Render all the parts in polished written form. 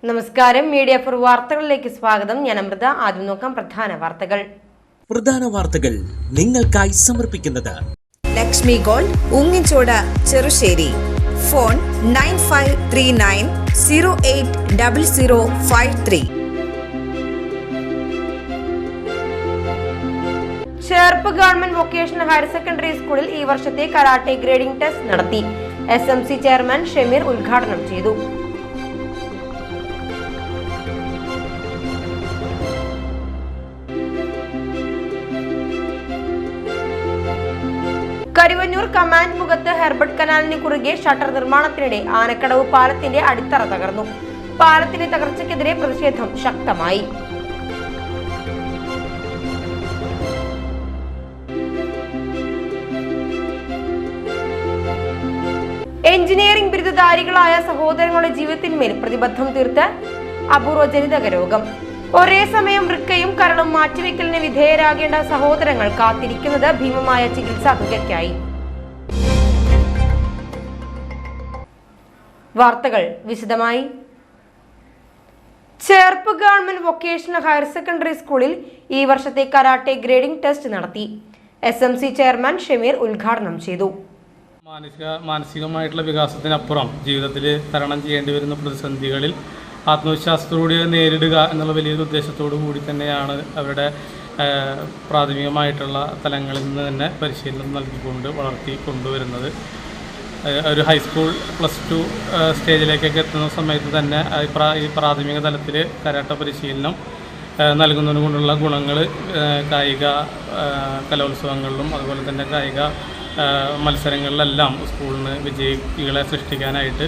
നമസ്കാരം, media for വാർത്തകളിലേക്ക് സ്വാഗതം. ഞാൻ അമൃത. ആദ്യം നോക്കാം പ്രധാന വാർത്തകൾ നിങ്ങൾക്കായി സമർപ്പിക്കുന്നത് Lakshmi gold, ഉങ്ങിച്ചോട്, Cherussery. Phone 9539080053. Cherpu government vocational higher secondary സ്കൂളിൽ ഈ വർഷത്തെ കരാട്ടെ ഗ്രേഡിംഗ് ടെസ്റ്റ് നടത്തി. SMC ചെയർമാൻ ഷമീർ ഉദ്ഘാടനം ചെയ്തു. കരുവന്നൂർ കമാൻഡ് മുഖത്ത് ഹെർബർട്ട് കനാലിന് കുറുകെ ഷട്ടർ നിർമ്മാണത്തിനിടെ ആനക്കടവ് പാലത്തിന്റെ അടിത്തറ തകർന്നു. പാലത്തിന്റെ തകർച്ചയ്ക്കെതിരെ പ്രതിഷേധം ശക്തമായി. എഞ്ചിനീയറിംഗ് ബിരുദധാരികളായ സഹോദരങ്ങളുടെ ജീവിതത്തിന്മേൽ പ്രതിബദ്ധം തീർത്ത് അപൂർവ ജനിതക രോഗം. ഒരേ സമയം വൃക്കയും കരളും മാറ്റിവെക്കലിന് വിധേയരാകേണ്ട സഹോദരങ്ങൾ കാത്തിരിക്കുന്നത് ഭീമമായ ചികിത്സാ തുകയ്ക്കായി. വാർത്തകൾ വിശദമായി. Cherpu government vocational higher secondary സ്കൂളിൽ ഈ വർഷത്തെ കരാട്ടെ ഗ്രേഡിംഗ് ടെസ്റ്റ് നടത്തി. SMC ചെയർമാൻ ഷമീർ ഉദ്ഘാടനം ചെയ്തു. മാനസികമായിട്ടുള്ള വികാസത്തിനപ്പുറം ജീവിതത്തിൽ തരണം ചെയ്യേണ്ടി വരുന്ന പ്രതിസന്ധികളിൽ ആത്മവിശ്വാസത്തോടെ നേരിടുക എന്നുള്ള വലിയൊരു ഉദ്ദേശത്തോടു കൂടി തന്നെയാണ് അവരുടെ പ്രാഥമികമായിട്ടുള്ള തലങ്ങളിൽ നിന്ന് തന്നെ പരിശീലനം നൽകിക്കൊണ്ട് വളർത്തി കൊണ്ടുവരുന്നത്. ഒരു ഹൈസ്കൂൾ +2 സ്റ്റേജിലേക്കൊക്കെ എത്തുന്ന സമയത്ത് തന്നെ ഈ പ്രാഥമിക തലത്തിൽ കരാട്ട പരിശീലനം നൽകുന്നതിന് കൊണ്ടുള്ള ഗുണങ്ങൾ കായിക കലോത്സവങ്ങളിലും അതുപോലെ തന്നെ കായിക മത്സരങ്ങളിലെല്ലാം സ്കൂളിന് വിജയികളെ സൃഷ്ടിക്കാനായിട്ട്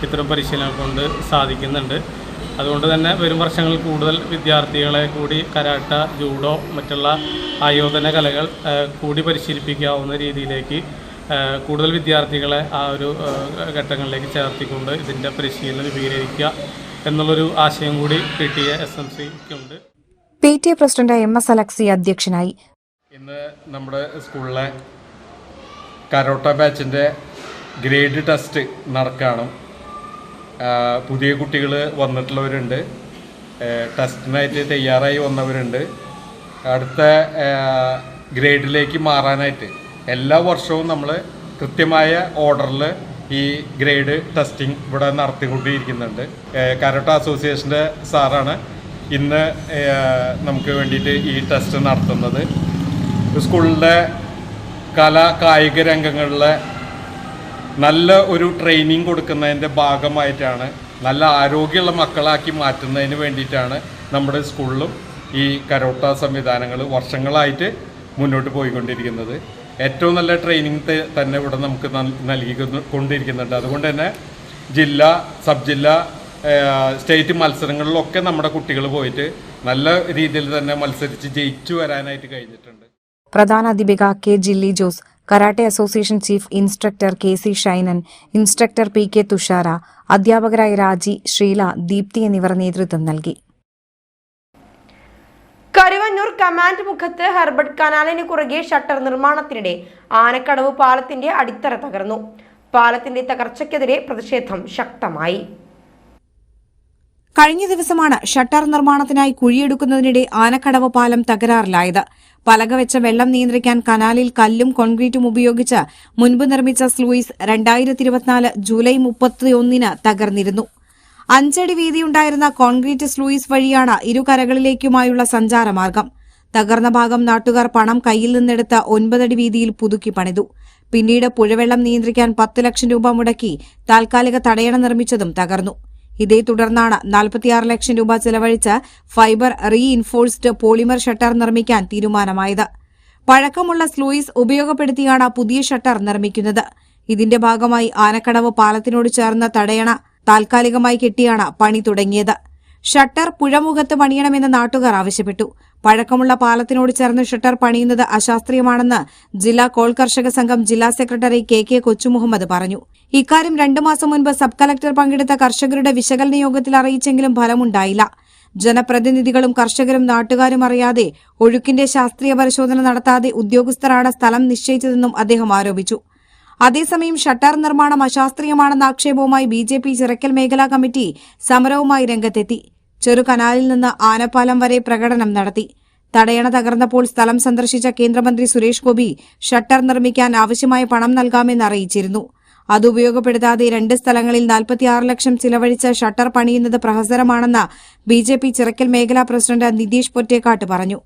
ഇത്തരം പരിശീലനം കൊണ്ട് സാധിക്കുന്നുണ്ട്. അതുകൊണ്ട് തന്നെ വരും വർഷങ്ങളിൽ കൂടുതൽ വിദ്യാർത്ഥികളെ കൂടി കരാട്ട, ജൂഡോ, മറ്റുള്ള ആയോധന കലകൾ കൂടി പരിശീലിപ്പിക്കാവുന്ന രീതിയിലേക്ക് കൂടുതൽ വിദ്യാർത്ഥികളെ ആ ഒരു ഘട്ടങ്ങളിലേക്ക് ചേർത്തിക്കൊണ്ട് ഇതിൻ്റെ പരിശീലനം വിപുലീകരിക്കുക എന്നുള്ളൊരു ആശയം കൂടി PTA SMCക്കുണ്ട്. PTA പ്രസിഡന്റ് MS അലക്സി അധ്യക്ഷനായി. ഇന്ന് നമ്മുടെ സ്കൂളിലെ കരോട്ട ബാച്ചിൻ്റെ ഗ്രേഡ് ടെസ്റ്റ് നടക്കുകയാണ്. പുതിയ കുട്ടികൾ വന്നിട്ടുള്ളവരുണ്ട്, ടെസ്റ്റിനായിട്ട് തയ്യാറായി വന്നവരുണ്ട്. അടുത്ത ഗ്രേഡിലേക്ക് മാറാനായിട്ട് എല്ലാ വർഷവും നമ്മൾ കൃത്യമായ ഓർഡറിൽ ഈ ഗ്രേഡ് ടെസ്റ്റിംഗ് ഇവിടെ നടത്തിക്കൊണ്ടിരിക്കുന്നുണ്ട്. കരാട്ട അസോസിയേഷൻ്റെ സാറാണ് ഇന്ന് നമുക്ക് വേണ്ടിയിട്ട് ഈ ടെസ്റ്റ് നടത്തുന്നത്. സ്കൂളിൻ്റെ കായിക രംഗങ്ങളിലെ നല്ല ഒരു ട്രെയിനിങ് കൊടുക്കുന്നതിൻ്റെ ഭാഗമായിട്ടാണ്, നല്ല ആരോഗ്യമുള്ള മക്കളാക്കി മാറ്റുന്നതിന് വേണ്ടിയിട്ടാണ് നമ്മുടെ സ്കൂളിലും ഈ കരോട്ട സംവിധാനങ്ങൾ വർഷങ്ങളായിട്ട് മുന്നോട്ട് പോയിക്കൊണ്ടിരിക്കുന്നത്. ഏറ്റവും നല്ല ട്രെയിനിങ് തന്നെ ഇവിടെ നമുക്ക് നൽകിക്കൊണ്ടിരിക്കുന്നുണ്ട്. അതുകൊണ്ട് തന്നെ ജില്ലാ, സബ് ജില്ലാ, സ്റ്റേറ്റ് മത്സരങ്ങളിലൊക്കെ നമ്മുടെ കുട്ടികൾ പോയിട്ട് നല്ല രീതിയിൽ തന്നെ മത്സരിച്ച് ജയിച്ചു വരാനായിട്ട് കഴിഞ്ഞിട്ടുണ്ട്. പ്രധാനാധ്യാപിക K. Jilly Jose, karate association chief instructor KC Shainan, instructor PK Thushara, അധ്യാപകരായ രാജി, ശ്രീല, ദീപ്തി എന്നിവർ നേതൃത്വം നൽകി. കരുവന്നൂർ കമാൻഡ് മുഖത്ത് ഹെർബർട്ട് കനാലിന് കുറുകെ ഷട്ടർ നിർമ്മാണത്തിനിടെ ആനക്കടവ് പാലത്തിന്റെ അടിത്തറ തകർന്നു. പാലത്തിന്റെ തകർച്ചയ്ക്കെതിരെ പ്രതിഷേധം ശക്തമായി. കഴിഞ്ഞ ദിവസമാണ് ഷട്ടർ നിർമ്മാണത്തിനായി കുഴിയെടുക്കുന്നതിനിടെ ആനക്കടവ് പാലം തകരാറിലായത്. പലക വെച്ച വെള്ളം നിയന്ത്രിക്കാൻ കനാലിൽ കല്ലും കോൺക്രീറ്റും ഉപയോഗിച്ച് മുൻപ് നിർമ്മിച്ച സ്ലൂയിസ് 2024 ജൂലൈ 31 തകർന്നിരുന്നു. 5 അടി വീതിയുണ്ടായിരുന്ന കോൺക്രീറ്റ് സ്ലൂയിസ് വഴിയാണ് ഇരുകരകളിലേക്കുമായുള്ള സഞ്ചാരമാർഗം. തകർന്ന ഭാഗം നാട്ടുകാർ പണം കയ്യിൽ നിന്നെടുത്ത് 9 അടി വീതിയിൽ പുതുക്കി പണിതു. പിന്നീട് പുഴവെള്ളം നിയന്ത്രിക്കാൻ 10 ലക്ഷം രൂപ മുടക്കി താൽക്കാലിക തടയണ നിർമ്മിച്ചതും തകർന്നു. ഇതേ തുടർന്നാണ് 46 ലക്ഷം രൂപ ചെലവഴിച്ച് ഫൈബർ റീഇൻഫോഴ്സ്ഡ് പോളിമർ ഷട്ടർ നിർമ്മിക്കാൻ തീരുമാനമായത്. പഴക്കമുള്ള സ്ലൂയിസ് ഉപയോഗപ്പെടുത്തിയാണ് പുതിയ ഷട്ടർ നിർമ്മിക്കുന്നത്. ഇതിന്റെ ഭാഗമായി ആനക്കടവ് പാലത്തിനോട് ചേർന്ന തടയണ താൽക്കാലികമായി കെട്ടിയാണ് പണി തുടങ്ങിയത്. ഷട്ടർ പുഴമുഖത്ത് പണിയണമെന്ന് നാട്ടുകാർ ആവശ്യപ്പെട്ടു. പഴക്കമുള്ള പാലത്തിനോട് ചേർന്ന് ഷട്ടർ പണിയുന്നത് അശാസ്ത്രീയമാണെന്ന് ജില്ലാ കോൾ കർഷക സംഘം ജില്ലാ സെക്രട്ടറി KK കൊച്ചുമുഹമ്മദ് പറഞ്ഞു. ഇക്കാര്യം 2 മാസം മുൻപ് സബ് കളക്ടർ പങ്കെടുത്ത കർഷകരുടെ വിശകലന യോഗത്തിൽ അറിയിച്ചെങ്കിലും ഫലമുണ്ടായില്ല. ജനപ്രതിനിധികളും കർഷകരും നാട്ടുകാരും അറിയാതെ ഒഴുക്കിന്റെ ശാസ്ത്രീയ പരിശോധന നടത്താതെ ഉദ്യോഗസ്ഥരാണ് സ്ഥലം നിശ്ചയിച്ചതെന്നും അദ്ദേഹം ആരോപിച്ചു. അതേസമയം ഷട്ടർ നിർമ്മാണം അശാസ്ത്രീയമാണെന്ന ആക്ഷേപവുമായി BJP ചിറക്കൽ മേഖലാ കമ്മിറ്റി സമരവുമായി രംഗത്തെത്തി. ചെറു കനാലിൽ നിന്ന് ആനപ്പാലം വരെ പ്രകടനം നടത്തി. തടയണ തകർന്നപ്പോൾ സ്ഥലം സന്ദർശിച്ച കേന്ദ്രമന്ത്രി സുരേഷ് ഗോപി ഷട്ടർ നിർമ്മിക്കാൻ ആവശ്യമായ പണം നൽകാമെന്ന് അറിയിച്ചിരുന്നു. അത് ഉപയോഗപ്പെടുത്താതെ 2 സ്ഥലങ്ങളിൽ 46 ലക്ഷം ചിലവഴിച്ച് ഷട്ടർ പണിയുന്നത് പ്രഹസനമാണെന്ന് BJP ചിറക്കൽ മേഖലാ പ്രസിഡന്റ് നിതീഷ് പൊറ്റേക്കാട്ട് പറഞ്ഞു.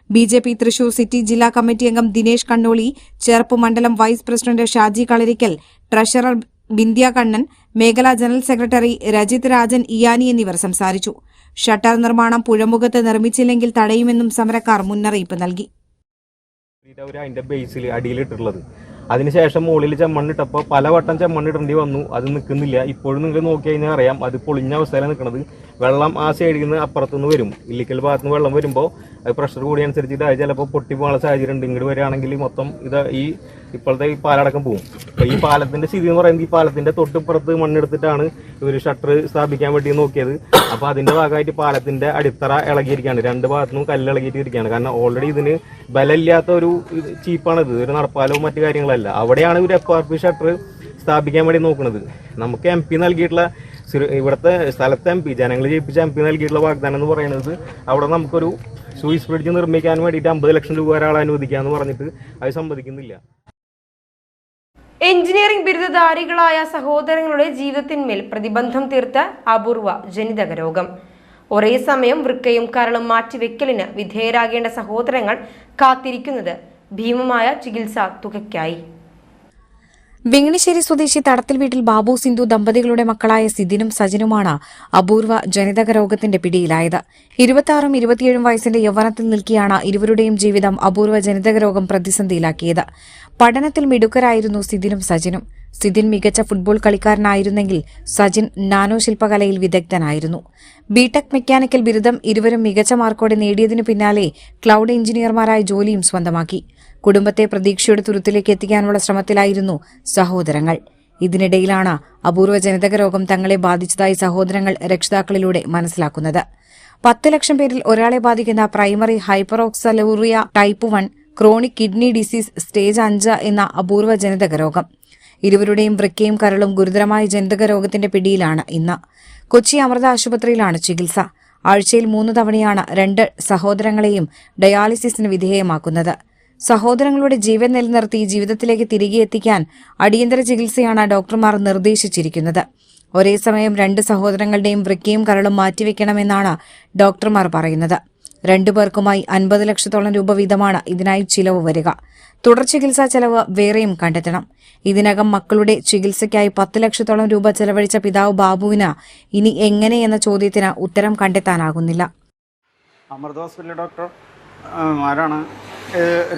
BJP തൃശൂർ സിറ്റി ജില്ലാ കമ്മിറ്റി അംഗം ദിനേശ് കണ്ണോളി, ചേർപ്പ് മണ്ഡലം വൈസ് പ്രസിഡന്റ് ഷാജി കളരിക്കൽ, ട്രഷറർ ബിന്ധ്യ കണ്ണൻ, മേഖലാ ജനറൽ സെക്രട്ടറി രജിത് രാജൻ ഇയാനി എന്നിവർ സംസാരിച്ചു. ഷട്ടർ നിർമ്മാണം പുഴമുഖത്ത് നിർമ്മിച്ചില്ലെങ്കിൽ തടയുമെന്നും സമരക്കാർ മുന്നറിയിപ്പ് നൽകി. അതിന്റെ ബേസിൽ അടിയിലിട്ടുള്ളത്, അതിനുശേഷം മുകളിൽ ചെമ്മണ്ണിട്ടപ്പോൾ പലവട്ടം ചെമ്മണ്ണിടേണ്ടി വന്നു. അത് നിൽക്കുന്നില്ല. ഇപ്പോഴും നിങ്ങൾ നോക്കി കഴിഞ്ഞാൽ അറിയാം, അത് പൊളിഞ്ഞ അവസ്ഥയിലാണ് നിൽക്കുന്നത്. വെള്ളം ആ സൈഡിൽ നിന്ന് അപ്പുറത്തുനിന്ന് വരും. ഇല്ലിക്കൽ ഭാഗത്ത് നിന്ന് വെള്ളം വരുമ്പോൾ അത് പ്രഷർ കൂടി അനുസരിച്ചിട്ട് അത് ചിലപ്പോൾ പൊട്ടിപ്പോകാനുള്ള സാഹചര്യം ഉണ്ട്. ഇങ്ങോട്ട് വരികയാണെങ്കിൽ മൊത്തം ഇപ്പോഴത്തെ ഈ പാലടക്കം പോകും. അപ്പോൾ ഈ പാലത്തിന്റെ സ്ഥിതി എന്ന് പറയുന്നത്, ഈ പാലത്തിന്റെ തൊട്ടിപ്പുറത്ത് മണ്ണെടുത്തിട്ടാണ് ഇവർ ഷട്ടർ സ്ഥാപിക്കാൻ വേണ്ടി നോക്കിയത്. അപ്പോൾ അതിന്റെ ഭാഗമായിട്ട് പാലത്തിന്റെ അടിത്തറ ഇളകിയിരിക്കുകയാണ്. 2 ഭാഗത്തുനിന്നും കല്ല് ഇളകിയിട്ടിരിക്കുകയാണ്. കാരണം ഓൾറെഡി ഇതിന് ബലമില്ലാത്ത ഒരു ചീപ്പാണിത്, ഒരു നടപ്പാലവും മറ്റു കാര്യങ്ങളല്ല. അവിടെയാണ് ഇവർ FRP ഷട്ടർ സ്ഥാപിക്കാൻ വേണ്ടി നോക്കുന്നത്. നമുക്ക് MP നൽകിയിട്ടുള്ള, ഇവിടുത്തെ സ്ഥലത്തെ MP, ജനങ്ങൾ ജയിപ്പിച്ച MP നൽകിയിട്ടുള്ള വാഗ്ദാനം എന്ന് പറയുന്നത്, അവിടെ നമുക്കൊരു സൂയിസ് ബ്രിഡ്ജ് നിർമ്മിക്കാൻ വേണ്ടിയിട്ട് 50 ലക്ഷം രൂപ ഒരാൾ അനുവദിക്കാന്ന് പറഞ്ഞിട്ട് അത് സമ്മതിക്കുന്നില്ല. എഞ്ചിനീയറിംഗ് ബിരുദധാരികളായ സഹോദരങ്ങളുടെ ജീവിതത്തിന്മേൽ പ്രതിബന്ധം തീർത്ത അപൂർവ ജനിതക രോഗം. ഒരേ സമയം വൃക്കയും കരളും മാറ്റിവെക്കലിന് വിധേയരാകേണ്ട സഹോദരങ്ങൾ കാത്തിരിക്കുന്നത് ഭീമമായ ചികിത്സാ തുകയ്ക്കായി. വെങ്ങണിശ്ശേരി സ്വദേശി തടത്തിൽ വീട്ടിൽ ബാബു സിന്ധു ദമ്പതികളുടെ മക്കളായ സിദിനും സജിനുമാണ് അപൂർവ ജനിതക രോഗത്തിന്റെ പിടിയിലായത്. 26ഉം 27ഉം വയസ്സിന്റെ യൗവനത്തിൽ നിൽക്കെയാണ് ഇരുവരുടെയും ജീവിതം അപൂർവ ജനിതക രോഗം പ്രതിസന്ധിയിലാക്കിയത്. പഠനത്തിൽ മിടുക്കരായിരുന്നു സിദിനും സജിനും. സിദിൻ മികച്ച ഫുട്ബോൾ കളിക്കാരനായിരുന്നെങ്കിൽ സജിൻ നാനോ ശില്പകലയിൽ വിദഗ്ധനായിരുന്നു. ബിടെക് മെക്കാനിക്കൽ ബിരുദം ഇരുവരും മികച്ച മാർക്കോടെ നേടിയതിനു പിന്നാലെ ക്ലൌഡ് എഞ്ചിനീയർമാരായ ജോലിയും സ്വന്തമാക്കി. കുടുംബത്തെ പ്രതീക്ഷയുടെ തുരുത്തിലേക്ക് എത്തിക്കാനുള്ള ശ്രമത്തിലായിരുന്നു സഹോദരങ്ങൾ. ഇതിനിടയിലാണ് അപൂർവ ജനിതക രോഗം തങ്ങളെ ബാധിച്ചതായി സഹോദരങ്ങൾ രക്ഷിതാക്കളിലൂടെ മനസ്സിലാക്കുന്നത്. 10 ലക്ഷം പേരിൽ ഒരാളെ ബാധിക്കുന്ന primary hyperoxaluria type 1 chronic kidney disease stage 5 എന്ന അപൂർവ ജനിതക രോഗം. ഇരുവരുടെയും വൃക്കയും കരളും ഗുരുതരമായ ജനിതക രോഗത്തിന്റെ പിടിയിലാണ് ഇന്ന്. കൊച്ചി അമൃത ആശുപത്രിയിലാണ് ചികിത്സ. ആഴ്ചയിൽ 3 തവണയാണ് 2 സഹോദരങ്ങളെയും ഡയാലിസിസിന് വിധേയമാക്കുന്നത്. സഹോദരങ്ങളുടെ ജീവൻ നിലനിർത്തി ജീവിതത്തിലേക്ക് തിരികെ എത്തിക്കാൻ അടിയന്തര ചികിത്സയാണ് ഡോക്ടർമാർ നിർദ്ദേശിച്ചിരിക്കുന്നത്. ഒരേ സമയം 2 സഹോദരങ്ങളുടെയും വൃക്കയും കരളും മാറ്റിവെക്കണമെന്നാണ് ഡോക്ടർമാർ പറയുന്നത്. 2 പേർക്കുമായി 50 ലക്ഷത്തോളം രൂപ വീതമാണ് ഇതിനായി ചിലവ് വരിക. തുടർ ചികിത്സാ ചെലവ് വേറെയും കണ്ടെത്തണം. ഇതിനകം മക്കളുടെ ചികിത്സയ്ക്കായി 10 ലക്ഷത്തോളം രൂപ ചെലവഴിച്ച പിതാവ് ബാബുവിന് ഇനി എങ്ങനെ എന്ന ചോദ്യത്തിന് ഉത്തരം കണ്ടെത്താനാകുന്നില്ല. അമൃത ഹോസ്പിറ്റലിലെ ഡോക്ടർ ആരാണ്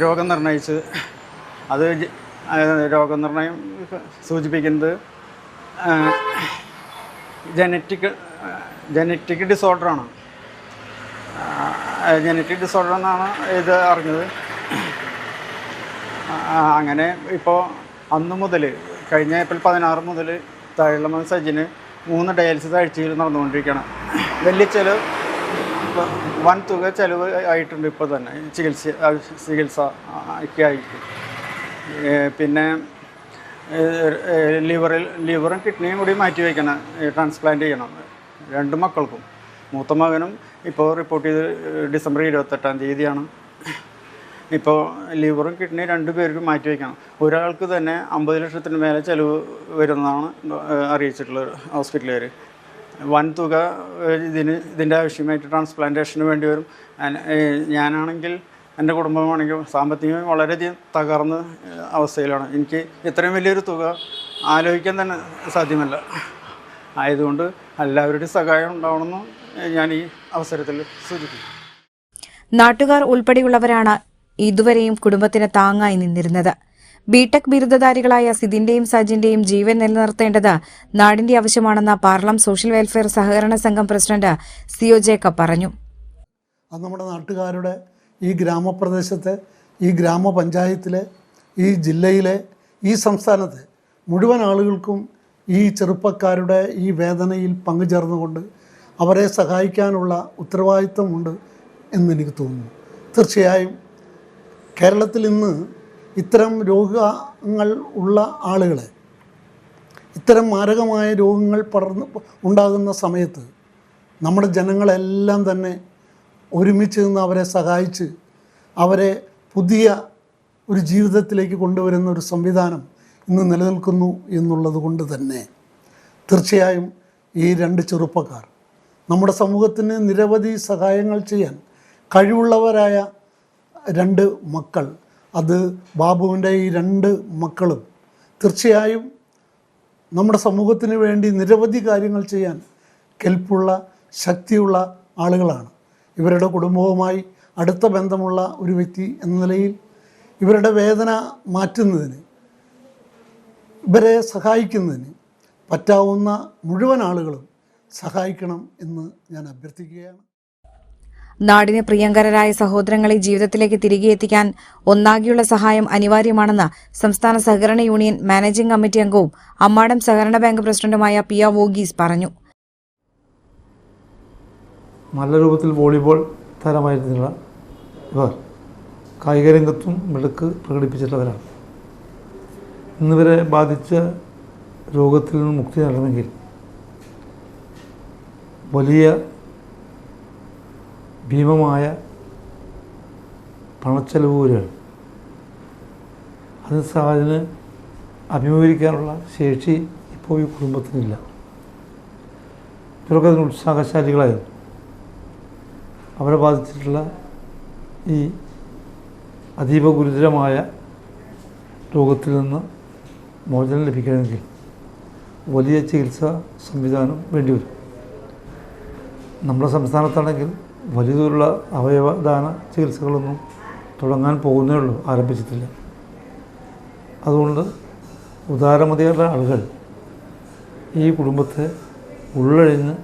രോഗം നിർണയിച്ചത്? അത് രോഗനിർണയം സൂചിപ്പിക്കുന്നത് ജനറ്റിക് ഡിസോർഡറാണ്. ജനറ്റിക് ഡിസോർഡർ എന്നാണ് ഇത് അറിഞ്ഞത്. അങ്ങനെ ഇപ്പോൾ അന്ന് മുതൽ, കഴിഞ്ഞ ഏപ്രിൽ 16 മുതൽ താഴെയുള്ള സജിന് 3 ഡയാലിസിസ് ആഴ്ചയിൽ നടന്നുകൊണ്ടിരിക്കുകയാണ്. വലിയ ചിലവ്, വൻ തുക ചിലവ് ആയിട്ടുണ്ട് ഇപ്പോൾ തന്നെ ചികിത്സയ്ക്കായിട്ട്. പിന്നെ ലിവറും കിഡ്നിയും കൂടി മാറ്റി വയ്ക്കണം, ട്രാൻസ്പ്ലാന്റ് ചെയ്യണം 2 മക്കൾക്കും. മൂത്ത മകനും ഇപ്പോൾ റിപ്പോർട്ട് ചെയ്ത് ഡിസംബർ 28-ാം തീയതിയാണ്. ഇപ്പോൾ ലിവറും കിഡ്നി 2 പേർക്കും മാറ്റി വയ്ക്കണം. ഒരാൾക്ക് തന്നെ 50 ലക്ഷത്തിന് മേലെ ചിലവ് വരുന്നതാണ് അറിയിച്ചിട്ടുള്ളത് ഹോസ്പിറ്റലുകാർ. വൻ തുക ഇതിൻ്റെ ആവശ്യമായിട്ട് ട്രാൻസ്പ്ലാന്റേഷന് വേണ്ടി വരും. ഞാനാണെങ്കിൽ, എൻ്റെ കുടുംബമാണെങ്കിൽ സാമ്പത്തികമായി വളരെയധികം തകർന്ന അവസ്ഥയിലാണ്. എനിക്ക് ഇത്രയും വലിയൊരു തുക ആലോചിക്കാൻ തന്നെ സാധ്യമല്ല. ആയതുകൊണ്ട് എല്ലാവരുടെയും സഹായം ഉണ്ടാവണമെന്ന് ഞാൻ ഈ അവസരത്തിൽ സൂചിപ്പിക്കും. നാട്ടുകാർ ഉൾപ്പെടെയുള്ളവരാണ് ഇതുവരെയും കുടുംബത്തിന് താങ്ങായി നിന്നിരുന്നത്. ബിടെക് ബിരുദധാരികളായ സിദിന്റെയും സജിന്റെയും ജീവൻ നിലനിർത്തേണ്ടത് നാടിന്റെ ആവശ്യമാണെന്ന് പാർലം സോഷ്യൽ വെൽഫെയർ സഹകരണ സംഘം പ്രസിഡന്റ് സിഒ ജേക്കബ് പറഞ്ഞു. അത് നമ്മുടെ നാട്ടുകാരുടെ, ഈ ഗ്രാമപ്രദേശത്തെ, ഈ ഗ്രാമപഞ്ചായത്തിലെ, ഈ ജില്ലയിലെ, ഈ സംസ്ഥാനത്തെ മുഴുവൻ ആളുകൾക്കും ഈ ചെറുപ്പക്കാരുടെ ഈ വേദനയിൽ പങ്കുചേർന്നുകൊണ്ട് അവരെ സഹായിക്കാനുള്ള ഉത്തരവാദിത്വമുണ്ട് എന്നെനിക്ക് തോന്നുന്നു. തീർച്ചയായും കേരളത്തിൽ ഇന്ന് ഇത്തരം രോഗങ്ങൾ ഉള്ള ആളുകളെ, ഇത്തരം മാരകമായ രോഗങ്ങൾ ഉണ്ടാകുന്ന സമയത്ത് നമ്മുടെ ജനങ്ങളെല്ലാം തന്നെ ഒരുമിച്ച് നിന്ന് അവരെ സഹായിച്ച് അവരെ പുതിയ ഒരു ജീവിതത്തിലേക്ക് കൊണ്ടുവരുന്ന ഒരു സംവിധാനം ഇന്ന് നിലനിൽക്കുന്നു എന്നുള്ളത് കൊണ്ട് തന്നെ തീർച്ചയായും ഈ 2 ചെറുപ്പക്കാർ നമ്മുടെ സമൂഹത്തിന് നിരവധി സഹായങ്ങൾ ചെയ്യാൻ കഴിവുള്ളവരായ 2 മക്കൾ, അത് ബാബുവിൻ്റെ ഈ 2 മക്കളും തീർച്ചയായും നമ്മുടെ സമൂഹത്തിന് വേണ്ടി നിരവധി കാര്യങ്ങൾ ചെയ്യാൻ കെൽപ്പുള്ള, ശക്തിയുള്ള ആളുകളാണ്. ഇവരുടെ കുടുംബവുമായി അടുത്ത ബന്ധമുള്ള ഒരു വ്യക്തി എന്ന നിലയിൽ ഇവരുടെ വേദന മാറ്റുന്നതിന്, ഇവരെ സഹായിക്കുന്നതിന് പറ്റാവുന്ന മുഴുവൻ ആളുകളും സഹായിക്കണം എന്ന് ഞാൻ അഭ്യർത്ഥിക്കുകയാണ്. നാടിന് പ്രിയങ്കരരായ സഹോദരങ്ങളെ ജീവിതത്തിലേക്ക് തിരികെ എത്തിക്കാൻ ഒന്നാകെയുള്ള സഹായം അനിവാര്യമാണെന്ന് സംസ്ഥാന സഹകരണ യൂണിയൻ മാനേജിംഗ് കമ്മിറ്റി അംഗവും അമ്മാടം സഹകരണ ബാങ്ക് പ്രസിഡന്റുമായ പിയ വോഗീസ് പറഞ്ഞു. നല്ല രൂപത്തിൽ വോളിബോൾ താരമായിരുന്നില്ല ഇവർ കായിക രംഗത്തും മിടുക്ക് പ്രകടിപ്പിച്ചിട്ടുള്ളവരാണ്. ഇന്നിവരെ ബാധിച്ച രോഗത്തിൽ നിന്ന് മുക്തി നേടണമെങ്കിൽ വലിയ ഭീമമായ പണച്ചെലവ് വരികയാണ്. അതിന് അഭിമുഖീകരിക്കാനുള്ള ശേഷി ഇപ്പോൾ ഈ കുടുംബത്തിനില്ല. ഇവരൊക്കെ അതിന് ഉത്സാഹശാലികളായിരുന്നു. അവരെ ബാധിച്ചിട്ടുള്ള ഈ അതീവ ഗുരുതരമായ രോഗത്തിൽ നിന്ന് മോചനം ലഭിക്കണമെങ്കിൽ വലിയ ചികിത്സാ സംവിധാനം വേണ്ടിവരും. നമ്മുടെ സംസ്ഥാനത്താണെങ്കിൽ വലിയ തോതിലുള്ള അവയവദാന ചികിത്സകളൊന്നും തുടങ്ങാൻ പോകുന്നേ ഉള്ളൂ, ആരംഭിച്ചിട്ടില്ല. അതുകൊണ്ട് ഉദാരമതിയുള്ള ആളുകൾ ഈ കുടുംബത്തെ ഉള്ളഴിഞ്ഞ്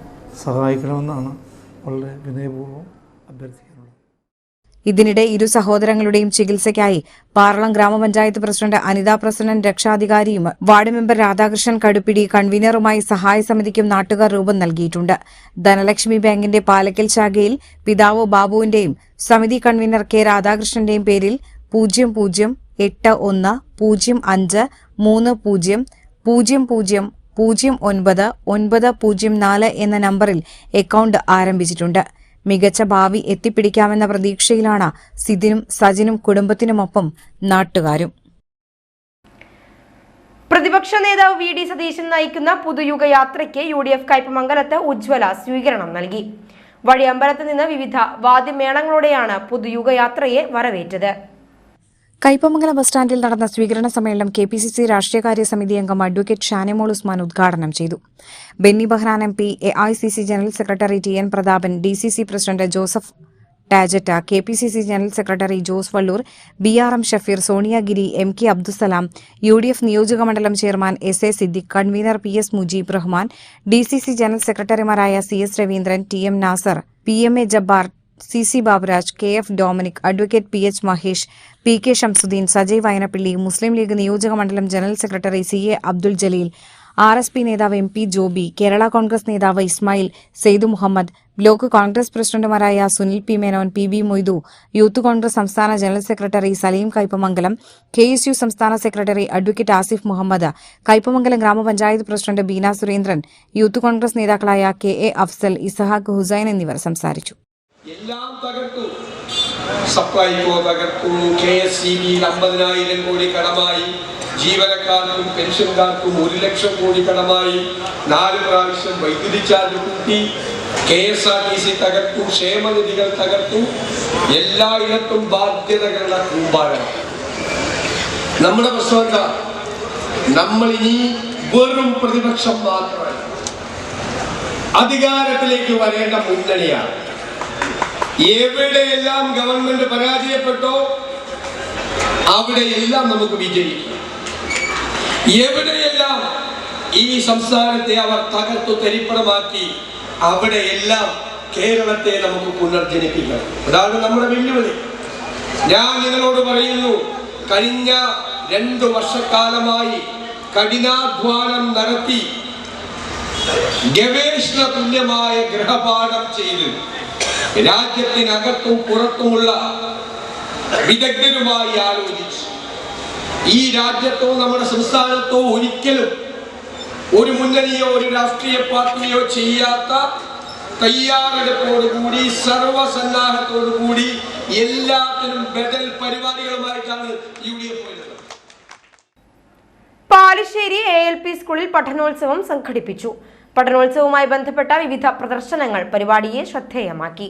സഹായിക്കണമെന്നാണ് വളരെ വിനയപൂർവ്വം അഭ്യർത്ഥിക്കുന്നത്. ഇതിനിടെ 2 സഹോദരങ്ങളുടെയും ചികിത്സയ്ക്കായി പാറളം ഗ്രാമപഞ്ചായത്ത് പ്രസിഡന്റ് അനിത പ്രസിഡന്റ് രക്ഷാധികാരിയും വാർഡ് മെമ്പർ രാധാകൃഷ്ണൻ കടുപ്പിടി കൺവീനറുമായി സഹായ സമിതിക്കും നാട്ടുകാർ രൂപം നൽകിയിട്ടുണ്ട്. ധനലക്ഷ്മി ബാങ്കിന്റെ പാലക്കൽ ശാഖയിൽ പിതാവ് ബാബുവിന്റെയും സമിതി കൺവീനർ കെ രാധാകൃഷ്ണന്റെയും പേരിൽ 00815030090904 എന്ന നമ്പറിൽ അക്കൗണ്ട് ആരംഭിച്ചിട്ടുണ്ട്. മികച്ച ഭാവി എത്തിപ്പിടിക്കാമെന്ന പ്രതീക്ഷയിലാണ് സിദിനും സജിനും കുടുംബത്തിനുമൊപ്പം നാട്ടുകാരും. പ്രതിപക്ഷ നേതാവ് വി ഡി സതീശൻ നയിക്കുന്ന പുതുയുഗ യാത്രയ്ക്ക് UDF കയ്പമംഗലത്ത് ഉജ്ജ്വല സ്വീകരണം നൽകി. വഴിയമ്പലത്ത് നിന്ന് വിവിധ വാദ്യമേളങ്ങളോടെയാണ് പുതുയുഗ യാത്രയെ വരവേറ്റത്. കയ്പമംഗലം ബസ് സ്റ്റാൻഡിൽ നടന്ന സ്വീകരണ സമ്മേളനം KPCC രാഷ്ട്രീയകാര്യ സമിതി അംഗം അഡ്വക്കേറ്റ് ഷാനിമോൾ ഉസ്മാൻ ഉദ്ഘാടനം ചെയ്തു. Benny Bahran MP, AICC general secretary TN Prathapan, DCC president Joseph Tajetta, KPCC general secretary Jose Vallur, BRM Shafeer, Soniyagiri, MK Abdussalam, UDF നിയോജകമണ്ഡലം chairman SA Siddique, convener PS Mujeeb Rahman, DCC general സെക്രട്ടറിമാരായ CS Raveendran, TM Nasar, PMA Jabbar, CC Baburaj, KF Dominic, advocate PH Mahesh, PK Shamsudheen, Sajay Vayanappalli, Muslim League നിയോജകമണ്ഡലം general secretary CA Abdul Jaleel, RSP നേതാവ് MP Joby, Kerala Congress നേതാവ് Ismail, Saidu Muhammad, block Congress പ്രസിഡന്റുമാരായ Sunil P Menon, PB Moidu, youth Congress സംസ്ഥാന general secretary Saleem Kaipamangalam, KSU സംസ്ഥാന secretary advocate Asif Muhammad, Kaipamangalam grama panchayat president Beena Surendran, youth Congress നേതാക്കളായ KA Afsal, Ishaq Hussain എന്നിവർ സംസാരിച്ചു. എല്ലാം തകർത്തു. സപ്ലൈകോ തകർത്തു. KSCB 50,000 കോടി കടമായി. ജീവനക്കാർക്കും പെൻഷൻകാർക്കും 1 ലക്ഷം കോടി കടമായി. 4 പ്രാവശ്യം വൈദ്യുതി ചാർജ് കൂട്ടി. KSRTC തകർത്തു. ക്ഷേമനിധികൾ തകർത്തു. എല്ലായിടത്തും ബാധ്യതകളുടെ കൂമ്പാരം. നമ്മുടെ പ്രശ്നം നമ്മൾ ഇനി വെറും പ്രതിപക്ഷം മാത്രമല്ല, അധികാരത്തിലേക്ക് വരേണ്ട മുന്നണിയാണ്. എവിടെയെല്ലാം ഗവൺമെന്റ് പരാജയപ്പെട്ടോ അവിടെയെല്ലാം നമുക്ക് വിജയിക്കാം. എവിടെയെല്ലാം ഈ സംസ്ഥാനത്തെ അവർ തകർത്തു തരിപ്പണമാക്കി അവിടെയെല്ലാം കേരളത്തെ നമുക്ക് പുനർജനിപ്പിക്കണം. അതാണ് നമ്മുടെ വെല്ലുവിളി. ഞാൻ നിങ്ങളോട് പറയുന്നു, കഴിഞ്ഞ 2 വർഷക്കാലമായി കഠിനാധ്വാനം നടത്തി ഗവേഷണ തുല്യമായ ഗൃഹപാഠം ചെയ്ത് രാജ്യത്തിനകത്തും പുറത്തുമുള്ള വിദഗ്ധരുമായി ആലോചിച്ച് ഈ രാജ്യത്തോ നമ്മുടെ സംസ്ഥാനത്തോ ഒരിക്കലും ഒരു മുന്നണിയോ ഒരു രാഷ്ട്രീയ പാർട്ടിയോ ചെയ്യാത്ത തയ്യാറെടുപ്പോടുകൂടി സർവസന്നാഹത്തോടുകൂടി എല്ലാത്തിനും ബദൽ പരിപാടികളുമായിട്ടാണ് UDF വരുന്നത്. പാലശ്ശേരി ALP സ്കൂളിൽ പഠനോത്സവം സംഘടിപ്പിച്ചു. പഠനോത്സവവുമായി ബന്ധപ്പെട്ട വിവിധ പ്രദർശനങ്ങൾ പരിപാടിയെ ശ്രദ്ധേയമാക്കി.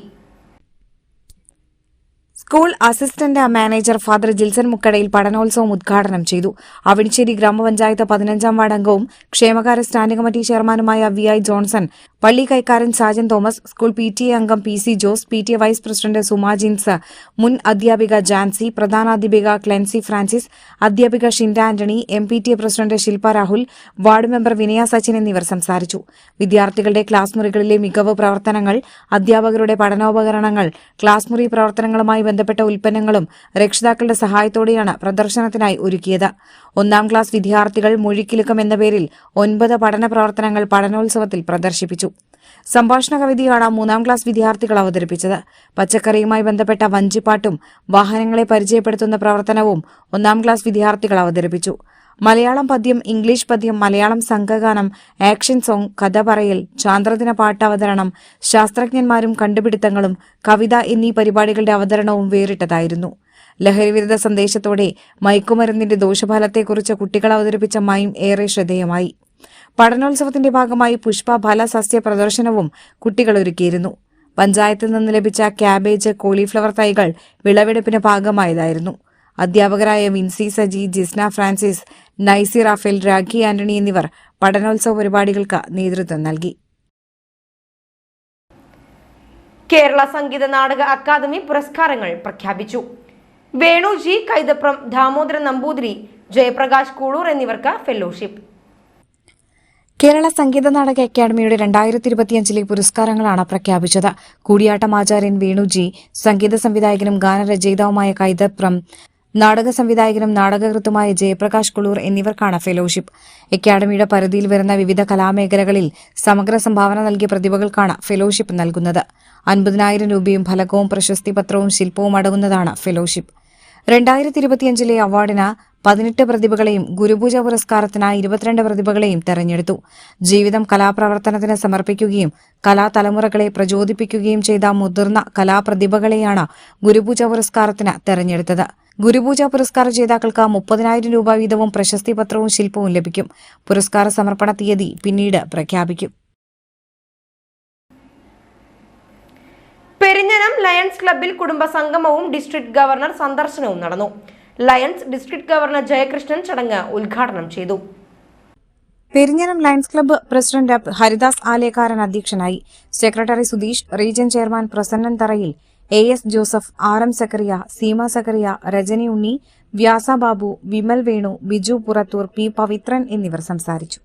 School assistant manager father Jilson Mukkadayil പഠനോത്സവം ഉദ്ഘാടനം ചെയ്തു. അവിടിശ്ശേരി ഗ്രാമപഞ്ചായത്ത് 15-ാം വാർഡ് അംഗവും ക്ഷേമകാര്യ സ്റ്റാൻഡിംഗ് കമ്മിറ്റി ചെയർമാനുമായ VI ജോൺസൺ, പള്ളി കൈക്കാരൻ സാജൻ തോമസ്, സ്കൂൾ PTA അംഗം PC Jose, PTA vice president Suma Jins, മുൻ അധ്യാപിക ജാൻസി, പ്രധാനാധ്യാപിക ക്ലെൻസി ഫ്രാൻസിസ്, അധ്യാപിക Shinda Antony, MPTA president Shilpa Rahul, ward member Vinaya Sachin എന്നിവർ സംസാരിച്ചു. വിദ്യാർത്ഥികളുടെ ക്ലാസ് മുറികളിലെ മികവ് പ്രവർത്തനങ്ങൾ, അധ്യാപകരുടെ പഠനോപകരണങ്ങൾ, ക്ലാസ് മുറി പ്രവർത്തനങ്ങളുമായി ബന്ധപ്പെട്ട ഉൽപ്പന്നങ്ങളും രക്ഷിതാക്കളുടെ സഹായത്തോടെയാണ് പ്രദർശനത്തിനായി ഒരുക്കിയത്. 1-ാം ക്ലാസ് വിദ്യാർത്ഥികൾ മൊഴിക്കിലുക്കം എന്ന പേരിൽ 9 പഠന പ്രവർത്തനങ്ങൾ പഠനോത്സവത്തിൽ പ്രദർശിപ്പിച്ചു. സംഭാഷണ കവിതയാണ് 3-ാം ക്ലാസ് വിദ്യാർത്ഥികൾ അവതരിപ്പിച്ചത്. പച്ചക്കറിയുമായി ബന്ധപ്പെട്ട വഞ്ചിപ്പാട്ടും വാഹനങ്ങളെ പരിചയപ്പെടുത്തുന്ന പ്രവർത്തനവും 1-ാം ക്ലാസ് വിദ്യാർത്ഥികൾ അവതരിപ്പിച്ചു. മലയാളം പദ്യം, ഇംഗ്ലീഷ് പദ്യം, മലയാളം സംഘഗാനം, ആക്ഷൻ സോങ്, കഥ പറയൽ, ചാന്ദ്രദിന പാട്ടവതരണം, ശാസ്ത്രജ്ഞന്മാരും കണ്ടുപിടുത്തങ്ങളും, കവിത എന്നീ പരിപാടികളുടെ അവതരണവും വേറിട്ടതായിരുന്നു. ലഹരിവിരുദ്ധ സന്ദേശത്തോടെ മയക്കുമരുന്നിന്റെ ദോഷഫലത്തെക്കുറിച്ച് കുട്ടികൾ അവതരിപ്പിച്ച മൈം ഏറെ ശ്രദ്ധേയമായി. പഠനോത്സവത്തിന്റെ ഭാഗമായി പുഷ്പ ഫല സസ്യ പ്രദർശനവും കുട്ടികൾ ഒരുക്കിയിരുന്നു. പഞ്ചായത്തിൽ നിന്ന് ലഭിച്ച ക്യാബേജ്, കോളിഫ്ലവർ തൈകൾ വിളവെടുപ്പിന് ഭാഗമായതായിരുന്നു. അധ്യാപകരായ വിൻസി സജി, ജിസ്ന ഫ്രാൻസിസ്, നൈസി റാഫേൽ, രാഖി ആന്റണി എന്നിവർ പഠനോത്സവ പരിപാടികൾക്ക് നേതൃത്വം നൽകി. കേരള സംഗീത നാടക അക്കാദമി പുരസ്കാരങ്ങൾ പ്രഖ്യാപിച്ചു. വേണുജി, കൈതപ്രം ദാമോദരൻ നമ്പൂതിരി, ജയപ്രകാശ് കൂളൂർ എന്നിവർക്ക് ഫെലോഷിപ്പ്. കേരള സംഗീത നാടക അക്കാദമിയുടെ 2025 പുരസ്കാരങ്ങളാണ് പ്രഖ്യാപിച്ചത്. കൂടിയാട്ടമാചാര്യൻ വേണുജി, സംഗീത സംവിധായകനും ഗാനരചയിതാവുമായ കൈതപ്രം, നാടക സംവിധായകനും നാടകകൃത്തുമായ ജയപ്രകാശ് കുളൂർ എന്നിവർക്കാണ് ഫെലോഷിപ്പ്. അക്കാദമിയുടെ പരിധിയിൽ വരുന്ന വിവിധ കലാമേഖലകളിൽ സമഗ്ര സംഭാവന നൽകിയ പ്രതിഭകൾക്കാണ് ഫെലോഷിപ്പ് നൽകുന്നത്. 50,000 രൂപയും ഫലകവും പ്രശസ്തിപത്രവും ശില്പവും അടങ്ങുന്നതാണ് ഫെലോഷിപ്പ്. 2025 അവാർഡിന് 18 പ്രതിഭകളെയും ഗുരുപൂജ പുരസ്കാരത്തിന് 22 പ്രതിഭകളെയും തെരഞ്ഞെടുത്തു. ജീവിതം കലാപ്രവർത്തനത്തിന് സമർപ്പിക്കുകയും കലാതലമുറകളെ പ്രചോദിപ്പിക്കുകയും ചെയ്ത മുതിർന്ന കലാപ്രതിഭകളെയാണ് ഗുരുപൂജ പുരസ്കാരത്തിന് തെരഞ്ഞെടുത്തത്. ഗുരുപൂജ പുരസ്കാര ജേതാക്കൾക്ക് 30,000 രൂപ വീതവും പ്രശസ്തിപത്രവും ശില്പവും ലഭിക്കും. പുരസ്കാര സമർപ്പണ തീയതി പിന്നീട് പ്രഖ്യാപിക്കും. പെരിഞ്ഞനം ലയൺസ് ക്ലബ്ബിൽ കുടുംബസംഗമവും ഡിസ്ട്രിക്ട് ഗവർണർ സന്ദർശനവും നടന്നു. ലയൺസ് ഡിസ്ട്രിക്ട് ഗവർണർ ജയകൃഷ്ണൻ ചടങ്ങ് ഉദ്ഘാടനം ചെയ്തു. Perinjanam Lions club president Haridas Alekkaran അധ്യക്ഷനായി. Secretary Sudheesh, region chairman Prasannan Tharayil, AS Joseph, RM Zachariah, Seema Zachariah, Rajani Unni, Vyasa Babu, Vimal Venu, Biju Purathur, P Pavithran എന്നിവർ സംസാരിച്ചു.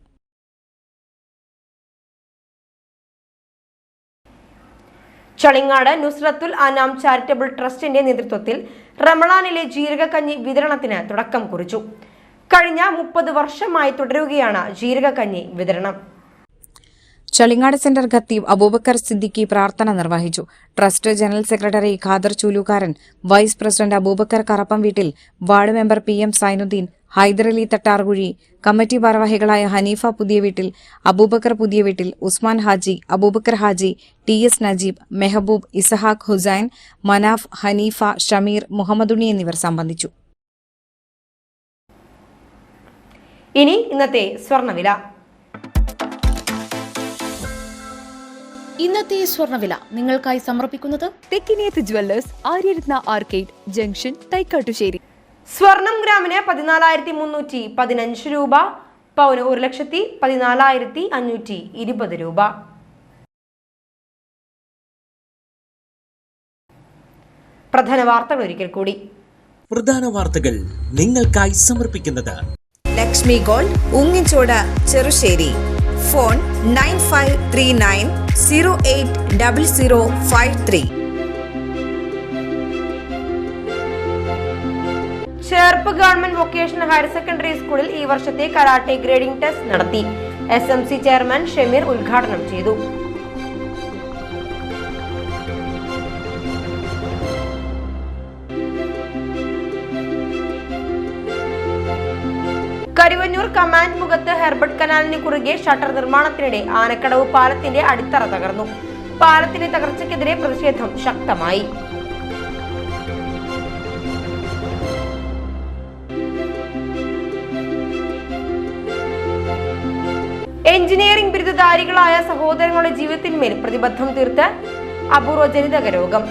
ചളിങ്ങാട് നുസ്രത്തുൽ അനാം ചാരിറ്റബിൾ ട്രസ്റ്റിന്റെ നേതൃത്വത്തിൽ റമളാനിലെ ജീരകക്കഞ്ഞി വിതരണത്തിന് തുടക്കം കുറിച്ചു. കഴിഞ്ഞ 30 വർഷമായി തുടരുകയാണ് ജീരകക്കഞ്ഞി വിതരണം. ചളിങ്ങാട് സെന്റർ ഖത്തീബ് അബൂബക്കർ സിദ്ദിഖി പ്രാർത്ഥന നിർവഹിച്ചു. Trust general secretary Khader Choolukaran, vice president Abubakar Karappam വീട്ടിൽ, ward member PM Zainuddin, Hyderali Thattarkuzhi, committee ഭാരവാഹികളായ ഹനീഫ പുതിയ വീട്ടിൽ, അബൂബക്കർ പുതിയ വീട്ടിൽ, ഉസ്മാൻ ഹാജി, അബൂബക്കർ ഹാജി, TS നജീബ്, മെഹബൂബ്, ഇസഹാഖ് ഹുസൈൻ, മനാഫ്, ഹനീഫ, ഷമീർ, മുഹമ്മദുണ്ണി എന്നിവർ സംബന്ധിച്ചു. ഇനി ഇന്നത്തെ സ്വർണ്ണവില. ഇന്നത്തെ സ്വർണ്ണവില നിങ്ങൾക്കായി സമർപ്പിക്കുന്നത് Thekkiniyath jewellers, Aryaratna arcade junction, Thaikkattussery. സ്വർണം ഗ്രാമിന് 14,315 രൂപ, പൗന് 1,14,520 രൂപ. പ്രധാന വാർത്തകൾ ഒരിക്കൽ കൂടി. പ്രധാന വാർത്തകൾ നിങ്ങൾക്കായി സമർപ്പിക്കുന്നത് Lakshmi gold, ഉങ്ങിച്ചോട്, Cherussery. Phone 9539080053. Cherpu government vocational higher secondary സ്കൂളിൽ ഈ വർഷത്തെ കരാട്ടെ ഗ്രേഡിംഗ് ടെസ്റ്റ് നടത്തി. SMC ചെയർമാൻ ഷമീർ ഉദ്ഘാടനം ചെയ്തു. കരുവന്നൂർ കമാൻഡ് മുഖത്ത് ഹെർബർട്ട് കനാലിന് കുറുകെ ഷട്ടർ നിർമ്മാണത്തിനിടെ ആനക്കടവ് പാലത്തിന്റെ അടിത്തറ തകർന്നു. പാലത്തിന്റെ തകർച്ചയ്ക്കെതിരെ പ്രതിഷേധം ശക്തമായി. എഞ്ചിനീയറിംഗ് ബിരുദധാരികളായ സഹോദരങ്ങളുടെ ജീവിതത്തിന്മേൽ പ്രതിബദ്ധം തീർത്ത് അപൂർവ ജനിതക രോഗം.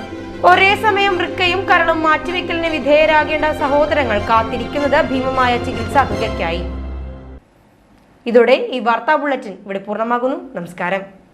ഒരേ സമയം വൃക്കയും കരളും മാറ്റിവെക്കലിന് വിധേയരാകേണ്ട സഹോദരങ്ങൾ കാത്തിരിക്കുന്നത് ഭീമമായ ചികിത്സാ തുകയ്ക്കായി. ഇതോടെ ഈ വാർത്താ ബുള്ളറ്റിൻ ഇവിടെ പൂർണ്ണമാകുന്നു. നമസ്കാരം.